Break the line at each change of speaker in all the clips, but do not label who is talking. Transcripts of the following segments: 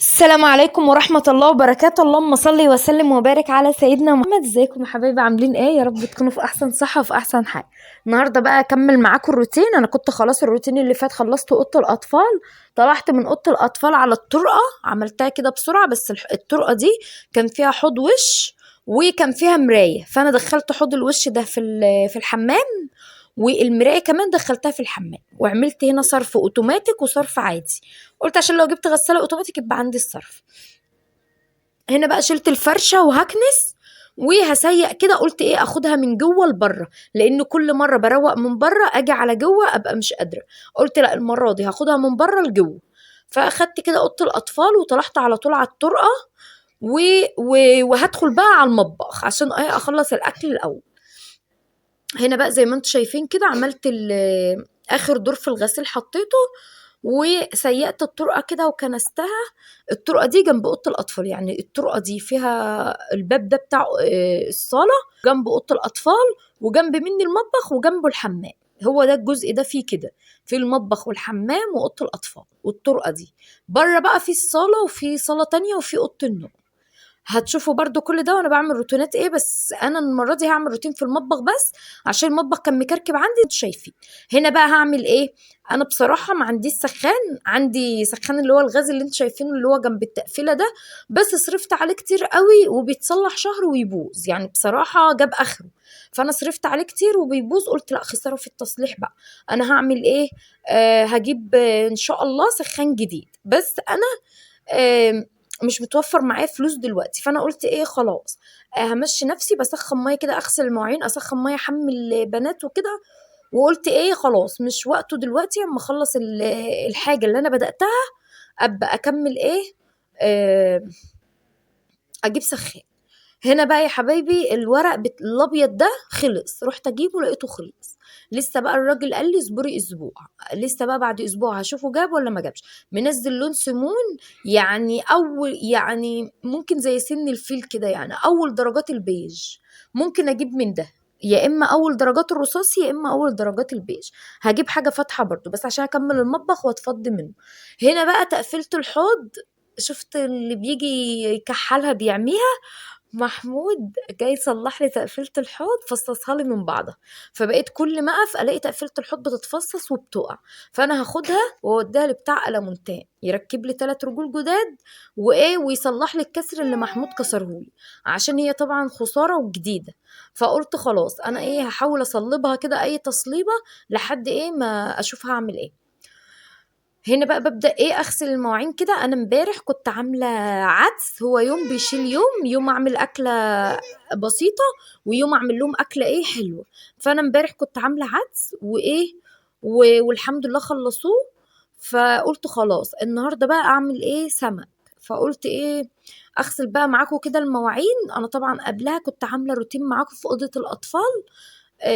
السلام عليكم ورحمة الله وبركاته. اللهم صل وسلم وبارك على سيدنا محمد. ازيكم يا حبايبي، عاملين ايه؟ يا رب تكونوا في احسن صحة وفي احسن حال. النهارده بقى اكمل معاكم الروتين. انا كنت خلاص الروتين اللي فات خلصت اوضه الاطفال، طلعت من اوضه الاطفال على الطرقة، عملتها كده بسرعة. بس الطرقة دي كان فيها حوض وش وكان فيها مراية، فانا دخلت حوض الوش ده في الحمام، والمرايه كمان دخلتها في الحمام، وعملت هنا صرف اوتوماتيك وصرف عادي. قلت عشان لو جبت غساله اوتوماتيك يبقى عندي الصرف. هنا بقى شلت الفرشه وهكنس وهسيق كده. قلت ايه، اخدها من جوه لبره، لان كل مره بروق من بره اجي على جوه ابقى مش قادره. قلت لا، المره دي هاخدها من بره لجوه. فاخدت كده اوضه الاطفال وطلعت على طول على الطرقه وهدخل بقى على المطبخ عشان ايه اخلص الاكل الاول. هنا بقى زي ما انتم شايفين كده عملت اخر دور في الغسيل حطيته، وسيقت الطرقه كده وكنستها. الطرقه دي جنب اوضه الاطفال، يعني الطرقه دي فيها الباب ده بتاع الصاله جنب اوضه الاطفال، وجنب مني المطبخ وجنبه الحمام. هو ده الجزء ده فيه كده، في المطبخ والحمام واوضه الاطفال. والطرقه دي بره بقى في الصاله وفي صاله تانية وفي اوضه النوم. هتشوفوا برضو كل ده وانا بعمل روتينات ايه، بس انا المره دي هعمل روتين في المطبخ بس عشان المطبخ كان مكركب عندي انتوا شايفين. هنا بقى هعمل ايه. انا بصراحه ما عنديش سخان، عندي سخان اللي هو الغاز اللي انتوا شايفينه اللي هو جنب التقفيله ده، بس صرفت عليه كتير قوي وبيتصلح شهر ويبوظ، يعني بصراحه جاب اخره. فانا صرفت عليه كتير وبيبوظ، قلت لا خساره في التصليح بقى. انا هعمل ايه، هجيب ان شاء الله سخان جديد، بس انا مش متوفر معايا فلوس دلوقتي. فانا قلت ايه خلاص، همشي نفسي بسخن ميه كده، اغسل المواعين، اسخن ميه، احمل بنات وكده. وقلت ايه خلاص مش وقته دلوقتي، اما اخلص الحاجه اللي انا بداتها ابقى اكمل ايه، آه، اجيب سخان. هنا بقى يا حبايبي الورق الابيض ده خلص، رحت اجيبه لقيته خلص. لسه بقى الراجل قال لي اصبري اسبوع، لسه بقى بعد اسبوع هشوفه جاب ولا ما جابش. منزل لون سيمون، يعني اول يعني ممكن زي سن الفيل كده، يعني اول درجات البيج. ممكن اجيب من ده، يا اما اول درجات الرصاصي يا اما اول درجات البيج. هجيب حاجه فاتحه برضو بس عشان اكمل المطبخ واتفضي منه. هنا بقى تقفلت الحوض، شفت اللي بيجي يكحلها بيعميها، محمود جاي يصلح لي تقفيلة الحوض، فصصها لي من بعضها. فبقيت كل ما اقف الاقي تقفيلة الحوض بتتفصص وبتقع. فانا هاخدها واوديها لبتاع ألمونتان يركب لي 3 رجول جداد وايه، ويصلح لي الكسر اللي محمود كسرهولي، عشان هي طبعا خسارة وجديدة. فقلت خلاص انا ايه هحاول اصلبها كده اي تصليبة لحد ايه ما اشوف هعمل ايه. هنا بقى ببدأ ايه اغسل المواعين كده. انا امبارح كنت عاملة عدس، هو يوم بيشيل يوم، يوم اعمل اكلة بسيطة ويوم اعمل لهم اكلة ايه حلوة. فانا امبارح كنت عاملة عدس وايه والحمد لله خلصوه. فقلت خلاص النهاردة بقى اعمل ايه سمك. فقلت ايه اغسل بقى معاكم كده المواعين. انا طبعا قبلها كنت عاملة روتين معاكم في اوضة الاطفال،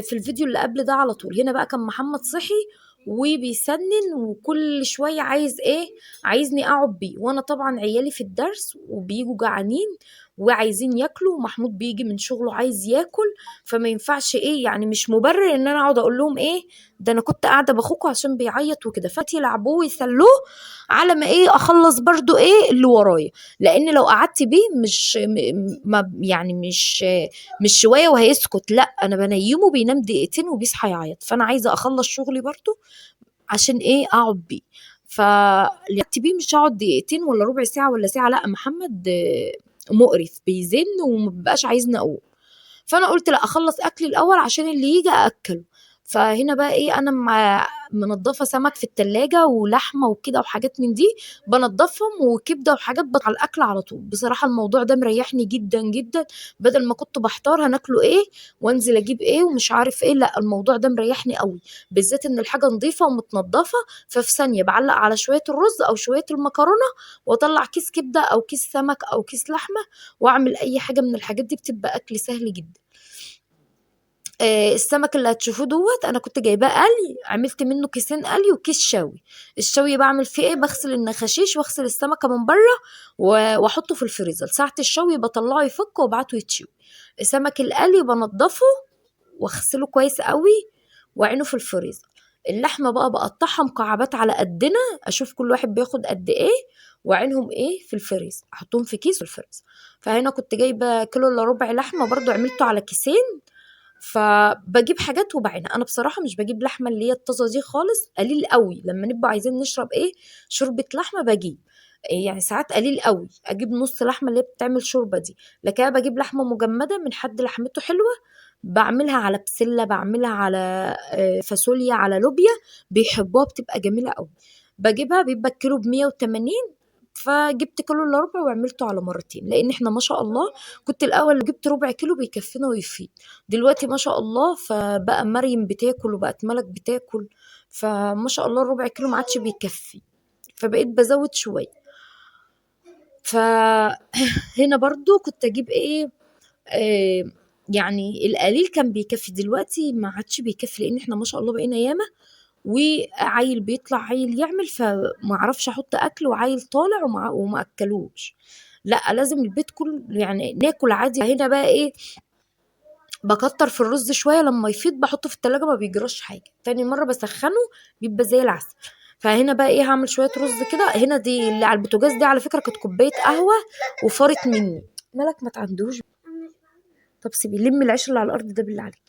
في الفيديو اللي قبل ده على طول. هنا بقى كان محمد صحي وبيسنن وكل شوية عايز ايه، عايزني اقعد بيه، وانا طبعا عيالي في الدرس وبيجوا جعانين وعايزين ياكلوا، ومحمود بيجي من شغله عايز ياكل. فما ينفعش ايه، يعني مش مبرر ان انا اقعد اقول لهم ايه ده انا كنت قاعده باخوكوا عشان بيعيط وكده. فات يلعبوه ويسلوه على ما ايه اخلص برضو ايه اللي ورايا. لان لو قعدت بيه مش ما يعني مش شويه وهيسكت، لا انا بنيمه بينام دقيقتين وبيصحى يعيط. فانا عايزه اخلص شغلي برضو عشان ايه اقعد بيه. فلعبت بيه مش هقعد دقيقتين ولا ربع ساعه ولا ساعه، لا محمد مقرف بيزن ومبقاش عايزني اقوم. فانا قلت لا اخلص اكلي الاول عشان اللي يجي ااكله. فهنا بقى ايه انا منضفه سمك في التلاجة ولحمه وكده وحاجات من دي، بنضفهم وكبده وحاجات على الاكل على طول. بصراحه الموضوع ده مريحني جدا جدا، بدل ما كنت بحتار هناكله ايه وانزل اجيب ايه ومش عارف ايه. لا الموضوع ده مريحني قوي، بالذات ان الحاجه نظيفه ومتنضفه. ففي ثانيه بعلق على شويه الرز او شويه المكرونه واطلع كيس كبده او كيس سمك او كيس لحمه واعمل اي حاجه من الحاجات دي، بتبقى اكل سهل جدا. السمك اللي هتشوفوه دوت انا كنت جايباه قلي، عملت منه كيسين قلي وكيس شوي. الشوي بعمل فيه ايه، بغسل النخاشيش واغسل السمكه من بره واحطه في الفريزر. ساعه الشوي بطلعه يفك وابعته يتشوي. السمك القلي بنضفه واغسله كويس قوي وعينه في الفريزر. اللحمه بقى بقطعها مكعبات على قدنا، اشوف كل واحد بياخد قد ايه وعينهم ايه في الفريز، احطهم في كيس في الفريز. فهنا كنت جايبه كيلو الا ربع لحمه برضو عملته على كيسين. فبجيب حاجات وبعينها. انا بصراحه مش بجيب لحمه اللي هي الطازه دي خالص، قليل قوي لما نبقى عايزين نشرب ايه شوربه لحمه بجيب. إيه يعني ساعات قليل قوي اجيب نص لحمه اللي هي بتعمل شوربه دي، لكن أنا بجيب لحمه مجمده من حد لحمته حلوه، بعملها على بسله، بعملها على فاصوليا، على لوبيا، بيحبوها بتبقى جميله قوي. بجيبها بيبقى الكيلو ب180، فجبت كيلو الا ربع وعملته على مرتين، لان احنا ما شاء الله كنت الاول لو جبت ربع كيلو بيكفينا ويفيد. دلوقتي ما شاء الله فبقى مريم بتاكل وبقت ملك بتاكل، فما شاء الله الربع كيلو ما عادش بيكفي، فبقيت بزود شويه. فهنا برضو كنت اجيب ايه آه يعني القليل كان بيكفي، دلوقتي ما عادش بيكفي لان احنا ما شاء الله بقينا ياما، وعيل بيطلع عيل يعمل، فما اعرفش احط اكل وعيل طالع وما اكلوش. لا لازم البيت كله يعني ناكل عادي. هنا بقى ايه بكتر في الرز شويه، لما يفيض بحطه في التلاجة ما بيجراش حاجه، تاني مره بسخنه بيبقى زي العسل. فهنا بقى ايه هعمل شويه رز كده. هنا دي اللي على البوتاجاز دي على فكره كانت كوبايه قهوه وفارت مني. مالك ما تعندوش؟ طب سيبي لمي العيش اللي على الارض ده بالله عليك.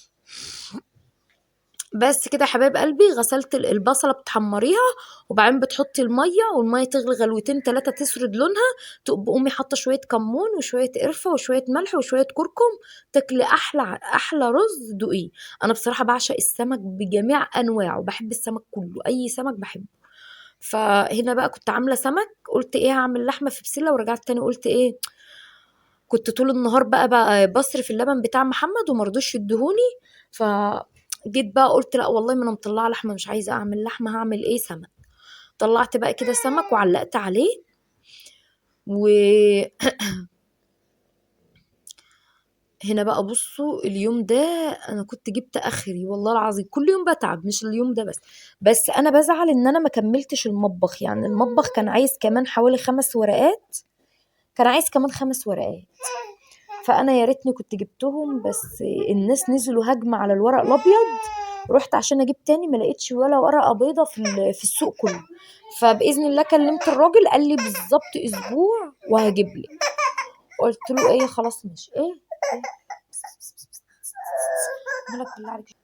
بس كده يا حبايب قلبي، غسلت البصله بتحمريها، وبعدين بتحطي الميه والميه تغلي غلوتين 3 تسرد لونها، تقومي حاطه شويه كمون وشويه قرفه وشويه ملح وشويه كركم، تاكلي احلى احلى رز دوقيه. انا بصراحه بعشق السمك بجميع انواعه، بحب السمك كله، اي سمك بحبه. فهنا بقى كنت عامله سمك، قلت ايه هعمل لحمه في بسله، ورجعت تاني قلت ايه كنت طول النهار بقى بصرف اللبن بتاع محمد ومرضوش يديهوني. فجيت بقى قلت لا والله ما انا مطلعه لحمه، مش عايزه اعمل لحمه، هعمل ايه سمك. طلعت بقى كده سمك وعلقت عليه. وهنا بقى بصوا اليوم ده انا كنت جبت اخري والله العظيم، كل يوم بتعب مش اليوم ده بس انا بزعل ان انا ما كملتش المطبخ. يعني المطبخ كان عايز كمان حوالي 5 ورقات، كان عايز كمان 5 ورقات. فانا يا ريتني كنت جبتهم، بس الناس نزلوا هجمة على الورق الابيض، رحت عشان اجيب تاني ما لقيتش ولا ورقه بيضه في السوق كله. فباذن الله كلمت الراجل قال لي بالظبط اسبوع وهجيب لك. قلت له ايه خلاص ماشي. ايه مالك بالله عليك.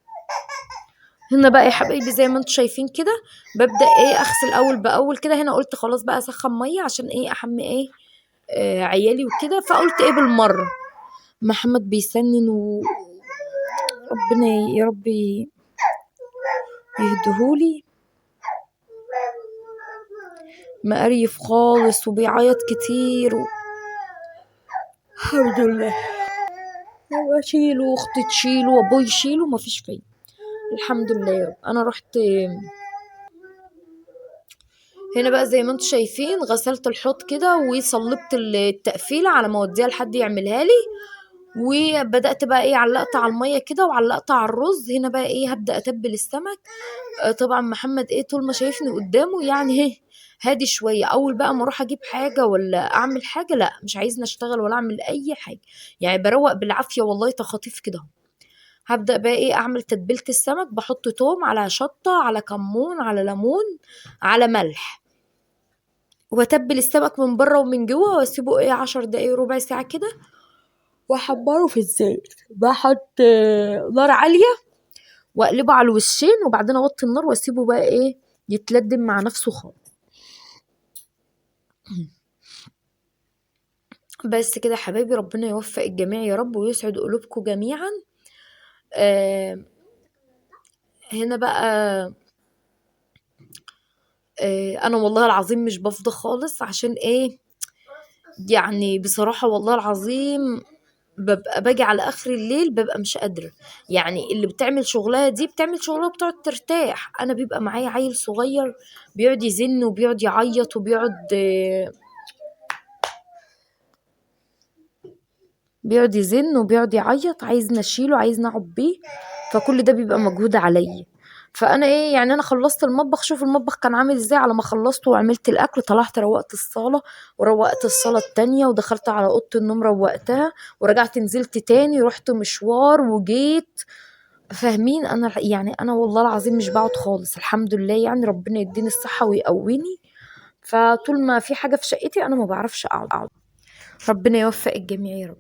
هنا بقى يا حبايبي زي ما انتم شايفين كده ببدا ايه اغسل اول باول كده. هنا قلت خلاص بقى اسخن ميه عشان ايه احمي ايه عيالي وكده. فقلت ايه بالمره محمد بيسنن وربنا يا ربي يهدهولي، مقريف خالص وبيعيط كتير الحمد لله. هو اشيله واختي تشيله وابوي يشيله مفيش فايده الحمد لله يا رب. انا رحت هنا بقى زي ما انتم شايفين غسلت الحوض كده وصلبت التقفيله على ما اوديها لحد يعملها لي. وبدات بقى ايه علقت على الميه كده وعلقت على الرز. هنا بقى ايه هبدا اتبل السمك. طبعا محمد ايه طول ما شايفني قدامه يعني ايه هادي شويه. اول بقى ما اروح اجيب حاجه ولا اعمل حاجه لا مش عايزني اشتغل ولا اعمل اي حاجه، يعني بروق بالعافيه والله تخاطيف كده. هبدا بقى ايه اعمل تتبيله السمك، بحط توم على شطه على كمون على ليمون على ملح، واتبل السمك من بره ومن جوه واسيبه ايه 10 دقايق ربع ساعه كده، واحمره في الزيت. بحط نار عاليه واقلبه على الوشين، وبعدين اوطي النار واسيبه بقى ايه يتلدم مع نفسه خالص. بس كده يا حبايبي ربنا يوفق الجميع يا رب ويسعد قلوبكم جميعا. آه هنا بقى انا والله العظيم مش بفضى خالص عشان ايه يعني بصراحة والله العظيم ببقى باجي على اخر الليل ببقى مش قادرة. يعني اللي بتعمل شغلها دي بتعمل شغلها بتقعد ترتاح، انا بيبقى معايا عيل صغير بيقعد يزن وبيقعد يعيط وبيقعد بيقعد يزن وبيقعد يعيط عايزني اشيله عايزني اقعد بيه، فكل ده بيبقى مجهود عليا. فانا ايه يعني انا خلصت المطبخ، شوف المطبخ كان عامل ازاي. على ما خلصته وعملت الاكل طلعت روقت الصاله وروقت الصاله التانية ودخلت على اوضه النوم روقتها، ورجعت نزلت تاني رحت مشوار وجيت. فاهمين انا يعني انا والله العظيم مش بقعد خالص الحمد لله، يعني ربنا يديني الصحه ويقويني. فطول ما في حاجة في شقتي أنا ما باعرفش أقعد. ربنا يوفق الجميع يا رب.